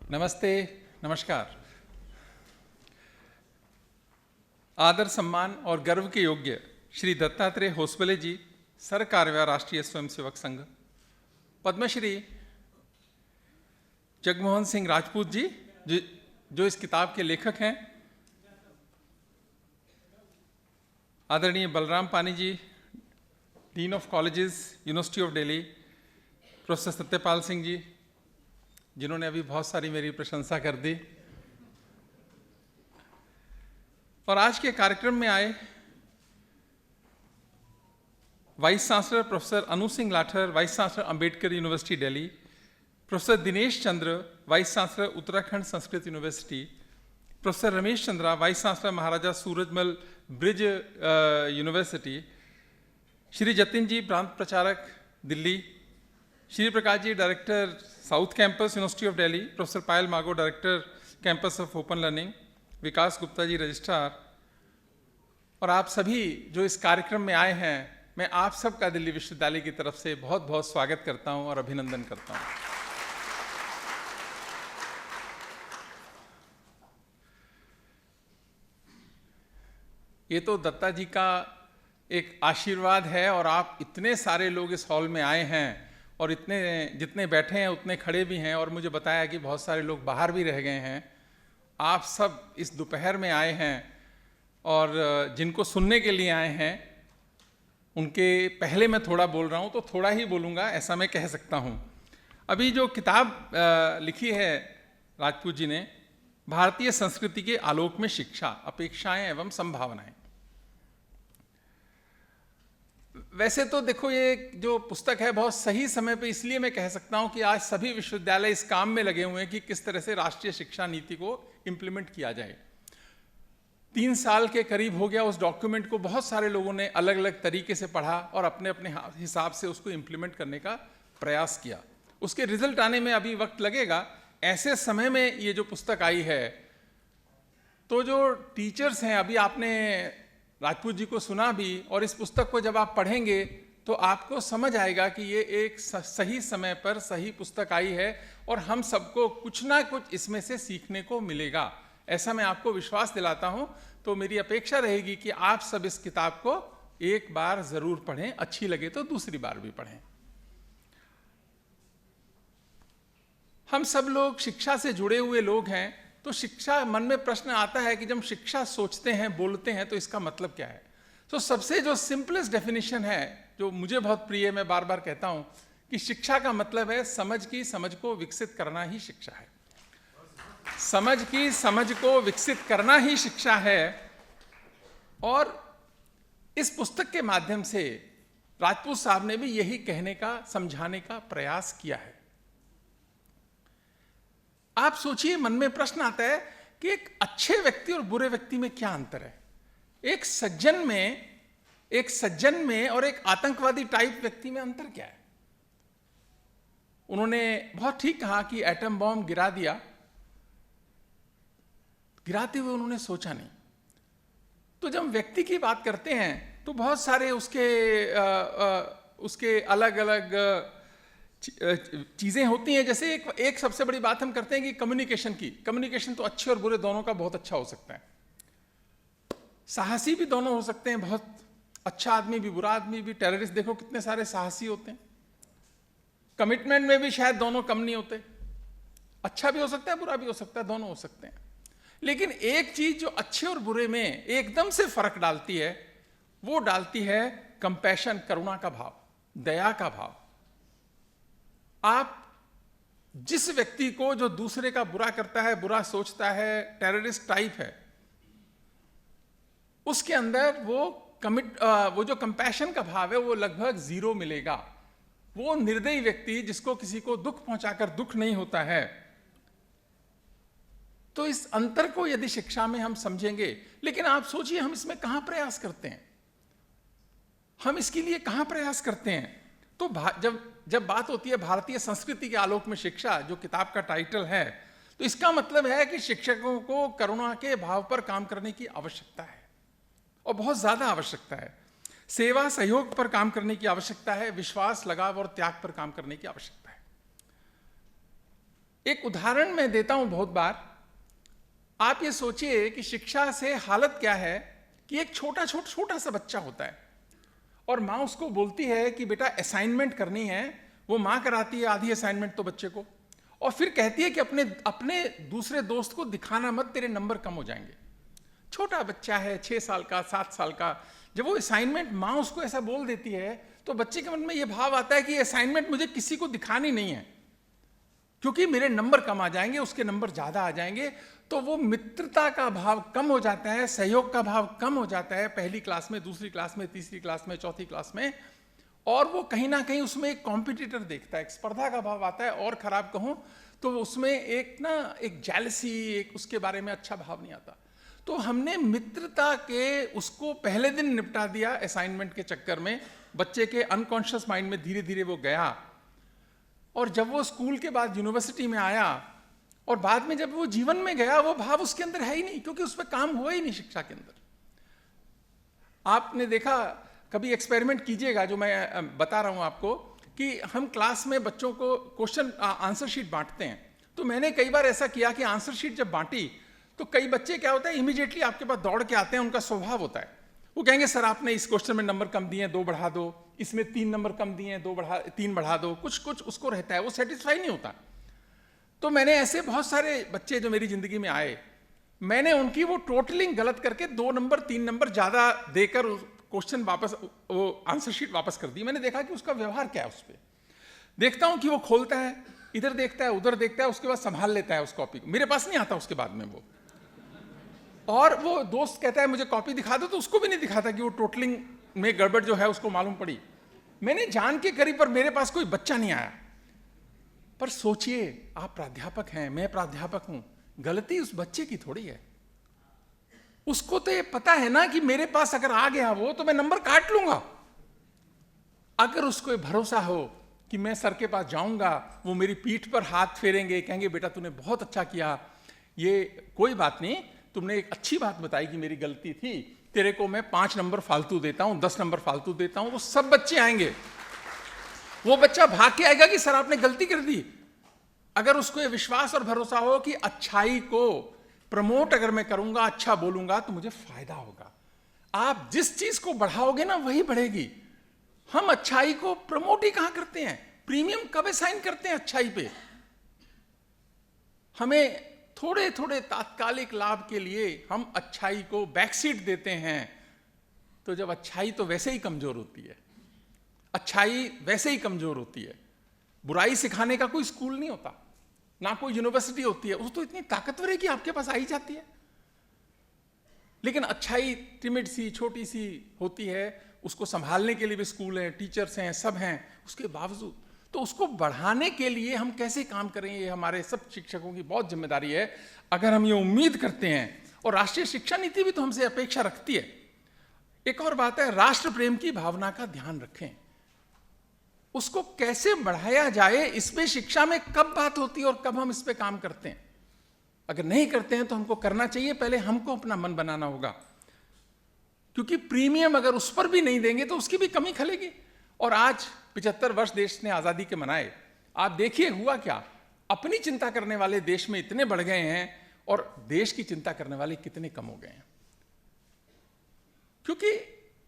नमस्ते, नमस्कार। आदर, सम्मान और गर्व के योग्य श्री दत्तात्रेय होसबले जी, सर कार्यवाह राष्ट्रीय स्वयंसेवक संघ, पद्मश्री जगमोहन सिंह राजपूत जी, जो इस किताब के लेखक हैं, आदरणीय Balram Pani ji, dean of colleges, university of Delhi, professor Satyapal Singh ji, जिन्होंने अभी बहुत सारी मेरी प्रशंसा कर दी, और आज के कार्यक्रम में आए vice chancellor professor Anu Singh Lather, vice chancellor Ambedkar university Delhi, professor Dinesh Chandra, vice chancellor Uttarakhand Sanskrit university, professor Ramesh Chandra, vice chancellor Maharaja Surajmal Brij university, Shri Jatin ji, प्रांत प्रचारक Delhi, Shri Prakash ji, director south campus university of Delhi, professor Payal Mago, director campus of open learning, Vikas Gupta ji, registrar, और आप सभी जो इस कार्यक्रम में आए हैं, मैं आप सबका दिल्ली विश्वविद्यालय की तरफ से बहुत बहुत स्वागत करता हूं और अभिनंदन करता हूं। ये तो दत्ता जी का एक आशीर्वाद है, और आप इतने सारे लोग इस हॉल में आए हैं, और इतने जितने बैठे हैं उतने खड़े भी हैं, और मुझे बताया कि बहुत सारे लोग बाहर भी रह गए हैं। आप सब इस दोपहर में आए हैं, और जिनको सुनने के लिए आए हैं उनके पहले मैं थोड़ा बोल रहा हूँ, तो थोड़ा ही बोलूँगा, ऐसा मैं कह सकता हूँ। अभी जो किताब लिखी है राजपूत जी ने, भारतीय संस्कृति के आलोक में शिक्षा, अपेक्षाएं एवं संभावनाएं। वैसे तो देखो, ये जो पुस्तक है बहुत सही समय पे इसलिए मैं कह सकता हूँ कि आज सभी विश्वविद्यालय इस काम में लगे हुए हैं कि किस तरह से राष्ट्रीय शिक्षा नीति को इम्प्लीमेंट किया जाए। 3 साल के करीब हो गया उस डॉक्यूमेंट को, बहुत सारे लोगों ने अलग अलग तरीके से पढ़ा और अपने अपने हिसाब से उसको इम्प्लीमेंट करने का प्रयास किया। उसके रिजल्ट आने में अभी वक्त लगेगा। ऐसे समय में ये जो पुस्तक आई है, तो जो टीचर्स हैं, अभी आपने राजपूत जी को सुना भी, और इस पुस्तक को जब आप पढ़ेंगे तो आपको समझ आएगा कि ये एक सही समय पर सही पुस्तक आई है, और हम सबको कुछ ना कुछ इसमें से सीखने को मिलेगा, ऐसा मैं आपको विश्वास दिलाता हूं। तो मेरी अपेक्षा रहेगी कि आप सब इस किताब को एक बार जरूर पढ़ें, अच्छी लगे तो दूसरी बार भी पढ़ें। हम सब लोग शिक्षा से जुड़े हुए लोग हैं, तो शिक्षा, मन में प्रश्न आता है कि जब शिक्षा सोचते हैं, बोलते हैं, तो इसका मतलब क्या है। तो सबसे जो सिंपलेस्ट डेफिनेशन है, जो मुझे बहुत प्रिय है, मैं बार बार कहता हूं कि शिक्षा का मतलब है समझ की समझ को विकसित करना ही शिक्षा है। समझ की समझ को विकसित करना ही शिक्षा है। और इस पुस्तक के माध्यम से राजपूत साहब ने भी यही कहने का, समझाने का प्रयास किया है। आप सोचिए, मन में प्रश्न आता है कि एक अच्छे व्यक्ति और बुरे व्यक्ति में क्या अंतर है। एक सज्जन में और एक आतंकवादी टाइप व्यक्ति में अंतर क्या है। उन्होंने बहुत ठीक कहा कि एटम बॉम्ब गिरा दिया, गिराते हुए उन्होंने सोचा नहीं। तो जब व्यक्ति की बात करते हैं तो बहुत सारे उसके अलग अलग चीजें होती हैं। जैसे एक सबसे बड़ी बात हम करते हैं कि कम्युनिकेशन की। कम्युनिकेशन तो अच्छे और बुरे दोनों का बहुत अच्छा हो सकता है। साहसी भी दोनों हो सकते हैं, बहुत अच्छा आदमी भी, बुरा आदमी भी। टेररिस्ट देखो कितने सारे साहसी होते हैं। कमिटमेंट में भी शायद दोनों कम नहीं होते। अच्छा भी हो सकता है, बुरा भी हो सकता है, दोनों हो सकते हैं। लेकिन एक चीज जो अच्छे और बुरे में एकदम से फर्क डालती है, वो डालती है कंपैशन, करुणा का भाव, दया का भाव। आप जिस व्यक्ति को जो दूसरे का बुरा करता है, बुरा सोचता है, टेररिस्ट टाइप है, उसके अंदर वो जो कंपैशन का भाव है वो लगभग 0 मिलेगा। वो निर्दयी व्यक्ति जिसको किसी को दुख पहुंचाकर दुख नहीं होता है। तो इस अंतर को यदि शिक्षा में हम समझेंगे, लेकिन आप सोचिए हम इसमें कहां प्रयास करते हैं, हम इसके लिए कहां प्रयास करते हैं। तो जब बात होती है भारतीय संस्कृति के आलोक में शिक्षा, जो किताब का टाइटल है, तो इसका मतलब है कि शिक्षकों को करुणा के भाव पर काम करने की आवश्यकता है, और बहुत ज्यादा आवश्यकता है। सेवा सहयोग पर काम करने की आवश्यकता है, विश्वास, लगाव और त्याग पर काम करने की आवश्यकता है। एक उदाहरण मैं देता हूं बहुत बार। आप ये सोचिए कि शिक्षा से हालत क्या है कि एक छोटा सा बच्चा होता है और माँ उसको बोलती है कि बेटा असाइनमेंट करनी है, वो माँ कराती है आधी असाइनमेंट तो बच्चे को, और फिर कहती है कि अपने अपने दूसरे दोस्त को दिखाना मत, तेरे नंबर कम हो जाएंगे। छोटा बच्चा है, 6 साल का, 7 साल का। जब वो असाइनमेंट माँ उसको ऐसा बोल देती है तो बच्चे के मन में ये भाव आता है कि असाइनमेंट मुझे किसी को दिखानी नहीं है, क्योंकि मेरे नंबर कम आ जाएंगे, उसके नंबर ज्यादा आ जाएंगे। तो वो मित्रता का भाव कम हो जाता है, सहयोग का भाव कम हो जाता है, पहली क्लास में, दूसरी क्लास में, तीसरी क्लास में, चौथी क्लास में। और वो कहीं ना कहीं उसमें एक कॉम्पिटिटर देखता है, एक स्पर्धा का भाव आता है। और खराब कहूं तो उसमें एक जेलसी, एक उसके बारे में अच्छा भाव नहीं आता। तो हमने मित्रता के उसको पहले दिन निपटा दिया असाइनमेंट के चक्कर में। बच्चे के अनकॉन्शियस माइंड में धीरे धीरे वो गया, और जब वो स्कूल के बाद यूनिवर्सिटी में आया और बाद में जब वो जीवन में गया, वो भाव उसके अंदर है ही नहीं, क्योंकि उस पर काम हुआ ही नहीं शिक्षा के अंदर। आपने देखा, कभी एक्सपेरिमेंट कीजिएगा जो मैं बता रहा हूं आपको, कि हम क्लास में बच्चों को क्वेश्चन आंसर शीट बांटते हैं। तो मैंने कई बार ऐसा किया कि आंसर शीट जब बांटी तो कई बच्चे क्या होता है, इमीडिएटली आपके पास दौड़ के आते हैं। उनका स्वभाव होता है, वो कहेंगे सर आपने इस क्वेश्चन में नंबर कम दिए, 2 बढ़ा दो, इसमें 3 नंबर कम दिए, 3 बढ़ा दो। कुछ उसको रहता है, वो सेटिस्फाई नहीं होता। तो मैंने ऐसे बहुत सारे बच्चे जो मेरी जिंदगी में आए, मैंने उनकी वो टोटलिंग गलत करके 2 नंबर 3 नंबर ज्यादा देकर क्वेश्चन वापस, वो आंसर शीट वापस कर दी। मैंने देखा कि उसका व्यवहार क्या है। उस पर देखता हूं कि वो खोलता है, इधर देखता है, उधर देखता है, उसके बाद संभाल लेता है उस कॉपी को। मेरे पास नहीं आता उसके बाद में वो। और वो दोस्त कहता है मुझे कॉपी दिखा दो, तो उसको भी नहीं दिखाता कि वो टोटलिंग में गड़बड़ जो है उसको मालूम पड़ी। मैंने जान के करी, पर मेरे पास कोई बच्चा नहीं आया। पर सोचिए, आप प्राध्यापक हैं, मैं प्राध्यापक हूं, गलती उस बच्चे की थोड़ी है। उसको तो ये पता है ना कि मेरे पास अगर आ गया वो, तो मैं नंबर काट लूंगा। अगर उसको ये भरोसा हो कि मैं सर के पास जाऊंगा, वो मेरी पीठ पर हाथ फेरेंगे, कहेंगे बेटा तूने बहुत अच्छा किया, ये कोई बात नहीं, तुमने एक अच्छी बात बताई कि मेरी गलती थी, तेरे को मैं 5 नंबर फालतू देता हूं, 10 नंबर फालतू देता हूं। वो सब बच्चे आएंगे, वो बच्चा भाग के आएगा कि सर आपने गलती कर दी। अगर उसको ये विश्वास और भरोसा हो कि अच्छाई को प्रमोट अगर मैं करूंगा, अच्छा बोलूंगा, तो मुझे फायदा होगा। आप जिस चीज को बढ़ाओगे ना, वही बढ़ेगी। हम अच्छाई को प्रमोट ही कहां करते हैं, प्रीमियम कब असाइन करते हैं अच्छाई पे? हमें थोड़े थोड़े तात्कालिक लाभ के लिए हम अच्छाई को बैकसीट देते हैं। तो जब अच्छाई तो वैसे ही कमजोर होती है, अच्छाई वैसे ही कमजोर होती है। बुराई सिखाने का कोई स्कूल नहीं होता, ना कोई यूनिवर्सिटी होती है। वो तो इतनी ताकतवर है कि आपके पास आई जाती है। लेकिन अच्छाई टिमिड सी, छोटी सी होती है, उसको संभालने के लिए भी स्कूल है, टीचर्स हैं, सब हैं। उसके बावजूद तो उसको बढ़ाने के लिए हम कैसे काम करें, ये हमारे सब शिक्षकों की बहुत जिम्मेदारी है। अगर हम ये उम्मीद करते हैं, और राष्ट्रीय शिक्षा नीति भी तो हमसे अपेक्षा रखती है। एक और बात है, राष्ट्र प्रेम की भावना का ध्यान रखें। उसको कैसे बढ़ाया जाए, इसमें शिक्षा में कब बात होती है और कब हम इस पे काम करते हैं। अगर नहीं करते हैं तो हमको करना चाहिए, पहले हमको अपना मन बनाना होगा। क्योंकि प्रीमियम अगर उस पर भी नहीं देंगे तो उसकी भी कमी खलेगी। और आज 75 वर्ष देश ने आजादी के मनाए। आप देखिए हुआ क्या, अपनी चिंता करने वाले देश में इतने बढ़ गए हैं और देश की चिंता करने वाले कितने कम हो गए हैं। क्योंकि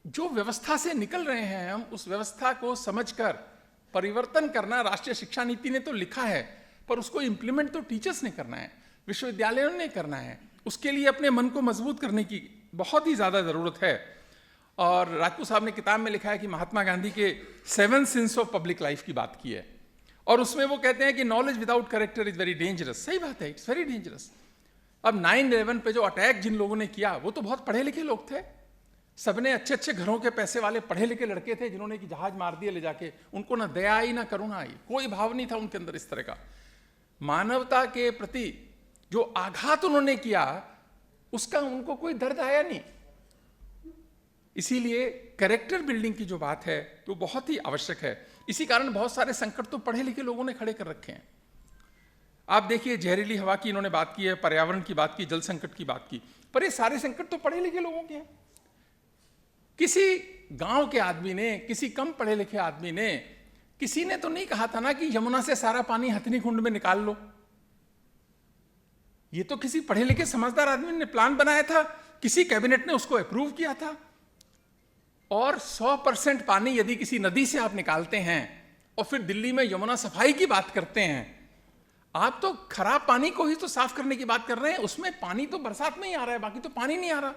जो व्यवस्था से निकल रहे हैं हम, उस व्यवस्था को समझकर परिवर्तन करना राष्ट्रीय शिक्षा नीति ने तो लिखा है, पर उसको इंप्लीमेंट तो टीचर्स ने करना है, विश्वविद्यालयों ने करना है। उसके लिए अपने मन को मजबूत करने की बहुत ही ज्यादा जरूरत है। और राजपूत साहब ने किताब में लिखा है कि महात्मा गांधी के 7 सिंस ऑफ पब्लिक लाइफ की बात की है, और उसमें वो कहते हैं कि knowledge without character is very dangerous. सही बात है, इट्स वेरी डेंजरस। अब 9/11 पे जो अटैक जिन लोगों ने किया, वो तो बहुत पढ़े लिखे लोग थे, सबने अच्छे अच्छे घरों के पैसे वाले पढ़े लिखे लड़के थे, जिन्होंने कि जहाज मार दिए ले जाके। उनको ना दया आई ना करुणा आई, कोई भाव नहीं था उनके अंदर इस तरह का। मानवता के प्रति जो आघात उन्होंने किया, उसका उनको कोई दर्द आया नहीं। इसीलिए कैरेक्टर बिल्डिंग की जो बात है वो बहुत ही आवश्यक है। इसी कारण बहुत सारे संकट तो पढ़े लिखे लोगों ने खड़े कर रखे हैं। आप देखिए, जहरीली हवा की इन्होंने बात की है, पर्यावरण की बात की, जल संकट की बात की, पर ये सारे संकट तो पढ़े लिखे लोगों के हैं। किसी गांव के आदमी ने, किसी कम पढ़े लिखे आदमी ने, किसी ने तो नहीं कहा था ना कि यमुना से सारा पानी हथनी कुंड में निकाल लो। ये तो किसी पढ़े लिखे समझदार आदमी ने प्लान बनाया था, किसी कैबिनेट ने उसको अप्रूव किया था। और 100% पानी यदि किसी नदी से आप निकालते हैं और फिर दिल्ली में यमुना सफाई की बात करते हैं, आप तो खराब पानी को ही तो साफ करने की बात कर रहे हैं। उसमें पानी तो बरसात में ही आ रहा है, बाकी तो पानी नहीं आ रहा,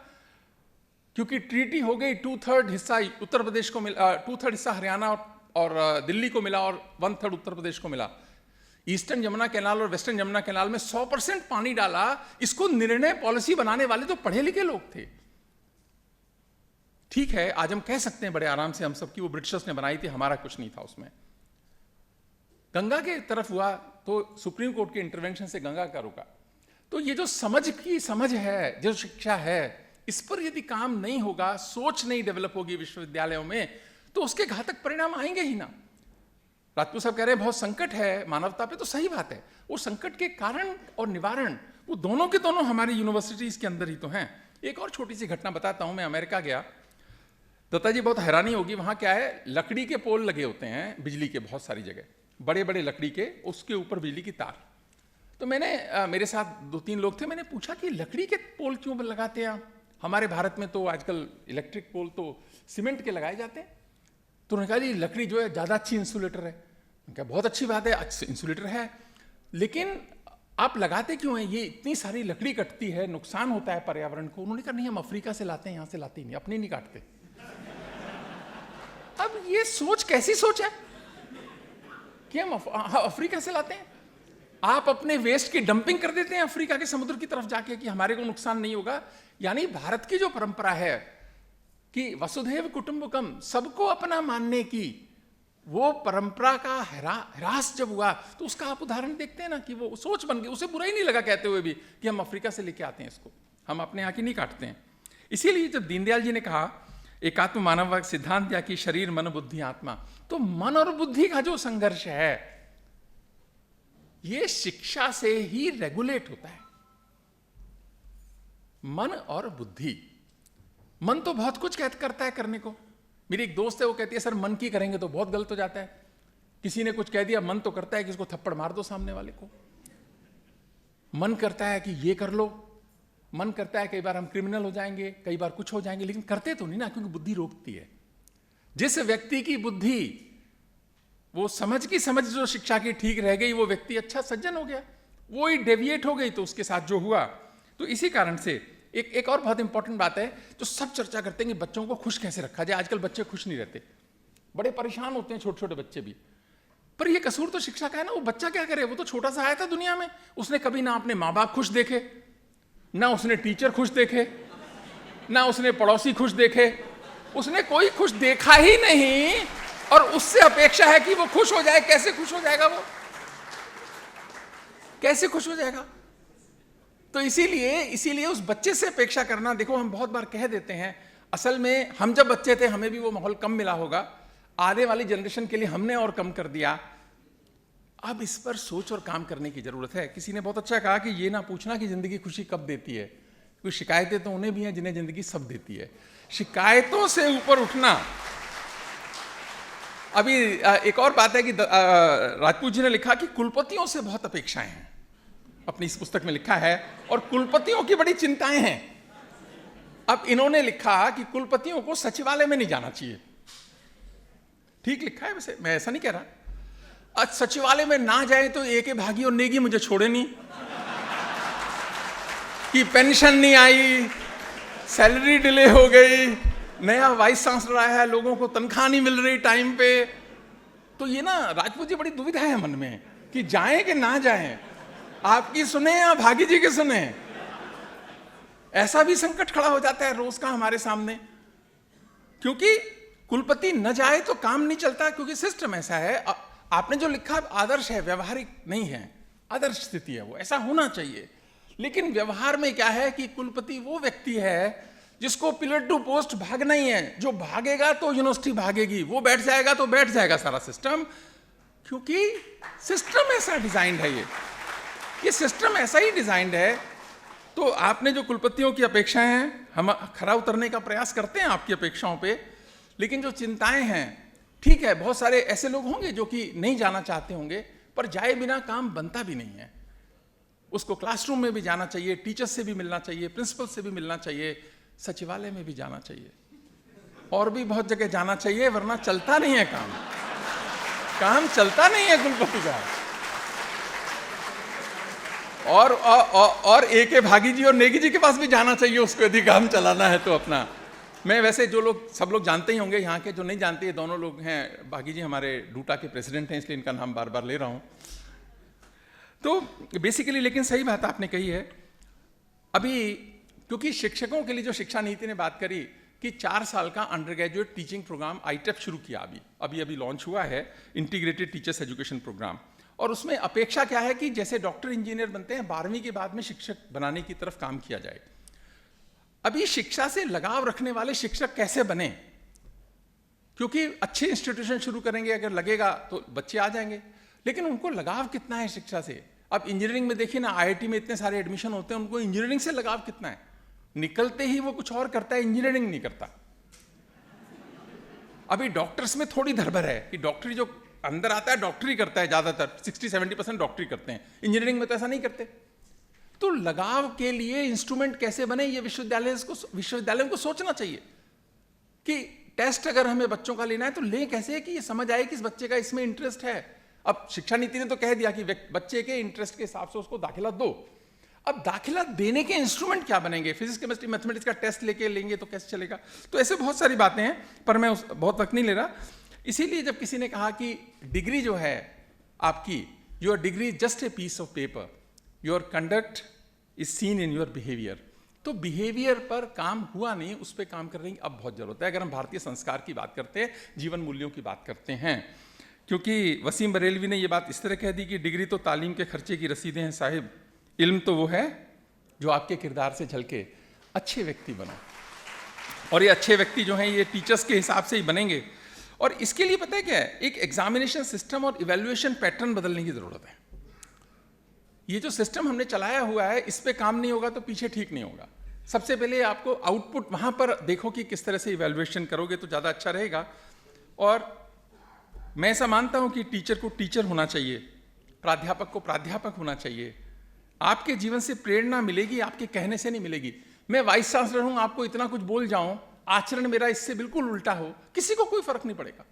क्योंकि ट्रीटी हो गई। 2/3 हिस्सा उत्तर प्रदेश को मिला, 2/3 हिस्सा हरियाणा और दिल्ली को मिला, और 1/3 उत्तर प्रदेश को मिला। ईस्टर्न यमुना कैनाल और वेस्टर्न यमुना कैनाल में 100% पानी डाला। इसको निर्णय पॉलिसी बनाने वाले तो पढ़े लिखे लोग थे। ठीक है, आज हम कह सकते हैं बड़े आराम से हम सब की वो ब्रिटिशर्स ने बनाई थी, हमारा कुछ नहीं था उसमें। गंगा के तरफ हुआ तो सुप्रीम कोर्ट के इंटरवेंशन से गंगा का रुका। तो ये जो समझ है, जो शिक्षा है, इस पर यदि काम नहीं होगा, सोच नहीं डेवलप होगी विश्वविद्यालयों में, तो उसके घातक परिणाम आएंगे ही ना। राजपूत साहब कह रहे हैं बहुत संकट है मानवता पे, तो सही बात है। वो संकट के कारण और निवारण वो दोनों के दोनों हमारी यूनिवर्सिटीज के अंदर ही तो हैं। एक और छोटी सी घटना बताता हूं। मैं अमेरिका गया, दत्ता जी बहुत हैरानी होगी। वहां क्या है, लकड़ी के पोल लगे होते हैं बिजली के, बहुत सारी जगह बड़े बड़े लकड़ी के, उसके ऊपर बिजली की तार। तो मैंने मेरे साथ 2-3 लोग थे, मैंने पूछा कि लकड़ी के पोल क्यों लगाते हैं आप? हमारे भारत में तो आजकल इलेक्ट्रिक पोल तो सीमेंट के लगाए जाते हैं। तो उन्होंने कहा जी लकड़ी जो है ज़्यादा अच्छी इंसुलेटर है। मैंने कहा बहुत अच्छी बात है, अच्छी इंसुलेटर है, लेकिन आप लगाते क्यों हैं? ये इतनी सारी लकड़ी कटती है, नुकसान होता है पर्यावरण को। उन्होंने कहा नहीं, हम अफ्रीका से लाते हैं, यहाँ से लाते ही नहीं, अपनी नहीं काटते। अब ये सोच कैसी सोच है कि हम अफ्रीका से लाते हैं? आप अपने वेस्ट की डंपिंग कर देते हैं अफ्रीका के समुद्र की तरफ जाके कि हमारे को नुकसान नहीं होगा। यानी भारत की जो परंपरा है कि वसुधैव कुटुंबकम, सबको अपना मानने की, वो परंपरा का ह्रास जब हुआ तो उसका आप उदाहरण देखते हैं ना कि वो सोच बन गई। उसे बुरा ही नहीं लगा कहते हुए भी कि हम अफ्रीका से लेके आते हैं इसको, हम अपने यहाँ की नहीं काटते हैं। इसीलिए जब दीनदयाल जी ने कहा एकात्म मानववाद सिद्धांत दिया कि शरीर मन बुद्धि आत्मा, तो मन और बुद्धि का जो संघर्ष है ये शिक्षा से ही रेगुलेट होता है। मन और बुद्धि। मन तो बहुत कुछ करता है करने को। मेरी एक दोस्त है, वो कहती है सर मन की करेंगे तो बहुत गलत हो जाता है। किसी ने कुछ कह दिया, मन तो करता है कि इसको थप्पड़ मार दो सामने वाले को। मन करता है कि ये कर लो, मन करता है कई बार हम क्रिमिनल हो जाएंगे, कई बार कुछ हो जाएंगे, लेकिन करते तो नहीं ना, क्योंकि बुद्धि रोकती है। जिस व्यक्ति की बुद्धि, वो समझ जो शिक्षा की ठीक रह गई, वो व्यक्ति अच्छा सज्जन हो गया। वो ही डेविएट हो गई तो उसके साथ जो हुआ। तो इसी कारण से एक और बहुत इंपॉर्टेंट बात है जो सब चर्चा करते हैं कि बच्चों को खुश कैसे रखा जाए। आजकल बच्चे खुश नहीं रहते, बड़े परेशान होते हैं, छोटे छोटे बच्चे भी। पर ये कसूर तो शिक्षा का है ना। वो बच्चा क्या करे, वो तो छोटा सा आया था दुनिया में, उसने कभी ना अपने माँ बाप खुश देखे, ना उसने टीचर खुश देखे, ना उसने पड़ोसी खुश देखे, उसने कोई खुश देखा ही नहीं। और उससे अपेक्षा है कि वो खुश हो जाए। कैसे खुश हो जाएगा वो? कैसे खुश हो जाएगा? तो इसीलिए उस बच्चे से अपेक्षा करना, देखो हम बहुत बार कह देते हैं, असल में हम जब बच्चे थे हमें भी वो माहौल कम मिला होगा, आने वाली जनरेशन के लिए हमने और कम कर दिया। अब इस पर सोच और काम करने की जरूरत है। किसी ने बहुत अच्छा कहा कि ये ना पूछना कि जिंदगी खुशी कब देती है, क्योंकि शिकायतें तो उन्हें भी हैं जिन्हें जिंदगी सब देती है। शिकायतों से ऊपर उठना। अभी एक और बात है कि राजपूत जी ने लिखा कि कुलपतियों से बहुत अपेक्षाएं हैं, अपनी इस पुस्तक में लिखा है, और कुलपतियों की बड़ी चिंताएं हैं। अब इन्होंने लिखा कि कुलपतियों को सचिवालय में नहीं जाना चाहिए। ठीक लिखा है, वैसे मैं ऐसा नहीं कह रहा। आज सचिवालय में ना जाए तो एक भागी और नेगी मुझे छोड़े नहीं, कि पेंशन नहीं आई, सैलरी डिले हो गई, नया वाइस चांसलर आया है, लोगों को तनख्वाह नहीं मिल रही टाइम पे। तो ये ना राजपूत जी बड़ी दुविधा है मन में कि जाएं कि ना जाएं, आपकी सुने या भागी जी के सुने। ऐसा भी संकट खड़ा हो जाता है रोज का हमारे सामने, क्योंकि कुलपति न जाए तो काम नहीं चलता, क्योंकि सिस्टम ऐसा है। आपने जो लिखा आदर्श है, व्यवहारिक नहीं है, आदर्श स्थिति है, वो ऐसा होना चाहिए। लेकिन व्यवहार में क्या है कि कुलपति वो व्यक्ति है जिसको पिलर टू पोस्ट भागना ही है। जो भागेगा तो यूनिवर्सिटी भागेगी, वो बैठ जाएगा तो बैठ जाएगा सारा सिस्टम, क्योंकि सिस्टम ऐसा डिजाइंड है। ये सिस्टम ऐसा ही डिजाइंड है। तो आपने जो कुलपतियों की अपेक्षाएं हैं, हम खरा उतरने का प्रयास करते हैं आपकी अपेक्षाओं पे, लेकिन जो चिंताएं हैं, ठीक है, बहुत सारे ऐसे लोग होंगे जो कि नहीं जाना चाहते होंगे, पर जाए बिना काम बनता भी नहीं है। उसको क्लासरूम में भी जाना चाहिए, टीचर्स से भी मिलना चाहिए, प्रिंसिपल से भी मिलना चाहिए, सचिवालय में भी जाना चाहिए, और भी बहुत जगह जाना चाहिए, वरना चलता नहीं है काम चलता नहीं है कुलपति का। और ए.के. भागी जी और नेगी जी के पास भी जाना चाहिए उसको, यदि काम चलाना है तो अपना। मैं वैसे जो लोग, सब लोग जानते ही होंगे यहाँ के, जो नहीं जानते, ये दोनों लोग हैं, भागी जी हमारे डूटा के प्रेसिडेंट हैं, इसलिए इनका नाम बार बार ले रहा हूँ। तो बेसिकली, लेकिन सही बात आपने कही है। अभी क्योंकि शिक्षकों के लिए जो शिक्षा नीति ने बात करी कि 4 साल का अंडर ग्रेजुएट टीचिंग प्रोग्राम आईटेप शुरू किया, अभी लॉन्च हुआ है, इंटीग्रेटेड टीचर्स एजुकेशन प्रोग्राम। और उसमें अपेक्षा क्या है कि जैसे डॉक्टर इंजीनियर बनते हैं, 12वीं के बाद में शिक्षक बनाने की तरफ काम किया जाए। अभी शिक्षा से लगाव रखने वाले शिक्षक कैसे बने? क्योंकि अच्छे इंस्टीट्यूशन शुरू करेंगे, अगर लगेगा तो बच्चे आ जाएंगे, लेकिन उनको लगाव कितना है शिक्षा से? अब इंजीनियरिंग में देखिए ना, आईआईटी में इतने सारे एडमिशन होते हैं, उनको इंजीनियरिंग से लगाव कितना है? निकलते ही वो कुछ और करता है, इंजीनियरिंग नहीं करता। अभी डॉक्टर्स में थोड़ी धरभर है कि डॉक्टरी जो अंदर आता है डॉक्टरी करता है, ज्यादातर 60-70% डॉक्टरी करते हैं, इंजीनियरिंग में तो ऐसा नहीं करते। तो लगाव के लिए इंस्ट्रूमेंट कैसे बने, ये विश्वविद्यालयों को सोचना चाहिए कि टेस्ट अगर हमें बच्चों का लेना है तो लें कैसे, कि ये समझ आए कि इस बच्चे का इसमें इंटरेस्ट है। अब शिक्षा नीति ने तो कह दिया कि बच्चे के इंटरेस्ट के हिसाब से उसको दाखिला दो। अब दाखिला देने के इंस्ट्रूमेंट क्या बनेंगे? फिजिक्स, केमिस्ट्री, मैथमेटिक्स का टेस्ट लेंगे तो कैसे चलेगा? तो ऐसे बहुत सारी बातें हैं, पर मैं बहुत वक्त नहीं ले रहा। इसीलिए जब किसी ने कहा कि डिग्री जो है आपकी, your degree is just a piece of paper, your conduct is seen in your behaviour, तो बिहेवियर पर काम हुआ नहीं, उस पर काम करने की अब बहुत जरूरत है। अगर हम भारतीय संस्कार की बात करते हैं, जीवन मूल्यों की बात करते हैं, क्योंकि वसीम बरेलवी ने ये बात इस तरह कह दी कि डिग्री तो तालीम के खर्चे की रसीदें हैं साहिब, इल्म तो वो है जो आपके किरदार से झलके। अच्छे व्यक्ति बनो, और ये अच्छे व्यक्ति जो हैं ये टीचर्स के हिसाब से ही बनेंगे। और इसके लिए पता है क्या है, एक एग्जामिनेशन सिस्टम और इवैल्यूएशन पैटर्न बदलने की जरूरत है। ये जो सिस्टम हमने चलाया हुआ है, इस पे काम नहीं होगा तो पीछे ठीक नहीं होगा। सबसे पहले आपको आउटपुट वहां पर देखो कि किस तरह से इवैल्यूएशन करोगे तो ज्यादा अच्छा रहेगा। और मैं ऐसा मानता हूं कि टीचर को टीचर होना चाहिए, प्राध्यापक को प्राध्यापक होना चाहिए। आपके जीवन से प्रेरणा मिलेगी, आपके कहने से नहीं मिलेगी। मैं वाइस चांसलर हूं, आपको इतना कुछ बोल जाऊं, आचरण मेरा इससे बिल्कुल उल्टा हो, किसी को कोई फर्क नहीं पड़ेगा।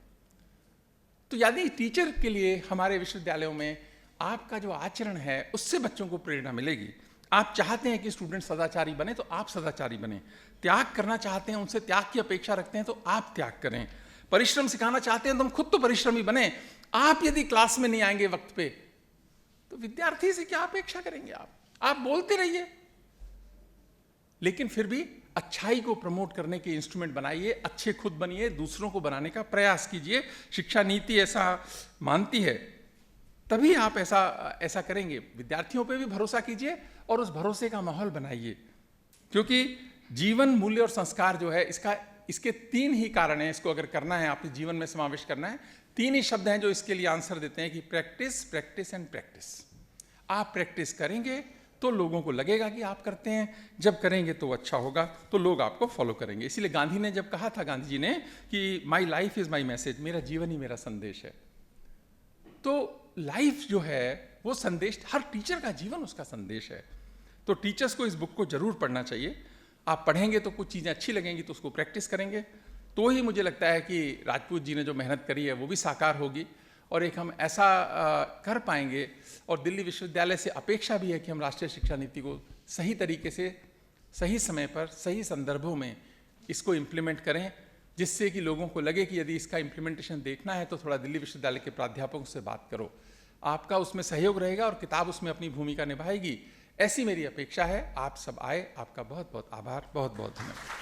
तो यदि टीचर के लिए हमारे विश्वविद्यालयों में आपका जो आचरण है उससे बच्चों को प्रेरणा मिलेगी। आप चाहते हैं कि स्टूडेंट सदाचारी बने तो आप सदाचारी बने, त्याग करना चाहते हैं, उनसे त्याग की अपेक्षा रखते हैं तो आप त्याग करें, परिश्रम सिखाना चाहते हैं तो हम खुद तो परिश्रमी बने। आप यदि क्लास में नहीं आएंगे वक्त पे तो विद्यार्थी से क्या अपेक्षा करेंगे? आप बोलते रहिए, लेकिन फिर भी अच्छाई को प्रमोट करने के इंस्ट्रूमेंट बनाइए, अच्छे खुद बनिए, दूसरों को बनाने का प्रयास कीजिए। शिक्षा नीति ऐसा मानती है, तभी आप ऐसा करेंगे। विद्यार्थियों पे भी भरोसा कीजिए और उस भरोसे का माहौल बनाइए, क्योंकि जीवन मूल्य और संस्कार जो है इसके 3 ही कारण हैं। इसको अगर करना है, आपके जीवन में समावेश करना है, 3 ही शब्द हैं जो इसके लिए आंसर देते हैं कि प्रैक्टिस, प्रैक्टिस एंड प्रैक्टिस। आप प्रैक्टिस करेंगे तो लोगों को लगेगा कि आप करते हैं, जब करेंगे तो अच्छा होगा, तो लोग आपको फॉलो करेंगे। इसीलिए गांधी ने जब कहा था, गांधी जी ने, कि my life is my message, मेरा जीवन ही मेरा संदेश है। तो लाइफ जो है वो संदेश, हर टीचर का जीवन उसका संदेश है। तो टीचर्स को इस बुक को जरूर पढ़ना चाहिए। आप पढ़ेंगे तो कुछ चीज़ें अच्छी लगेंगी तो उसको प्रैक्टिस करेंगे, तो ही मुझे लगता है कि राजपूत जी ने जो मेहनत करी है वो भी साकार होगी, और एक हम ऐसा कर पाएंगे। और दिल्ली विश्वविद्यालय से अपेक्षा भी है कि हम राष्ट्रीय शिक्षा नीति को सही तरीके से, सही समय पर, सही संदर्भों में इसको इम्प्लीमेंट करें, जिससे कि लोगों को लगे कि यदि इसका इम्प्लीमेंटेशन देखना है तो थोड़ा दिल्ली विश्वविद्यालय के प्राध्यापकों से बात करो। आपका उसमें सहयोग रहेगा और किताब उसमें अपनी भूमिका निभाएगी, ऐसी मेरी अपेक्षा है। आप सब आए, आपका बहुत बहुत आभार, बहुत बहुत धन्यवाद।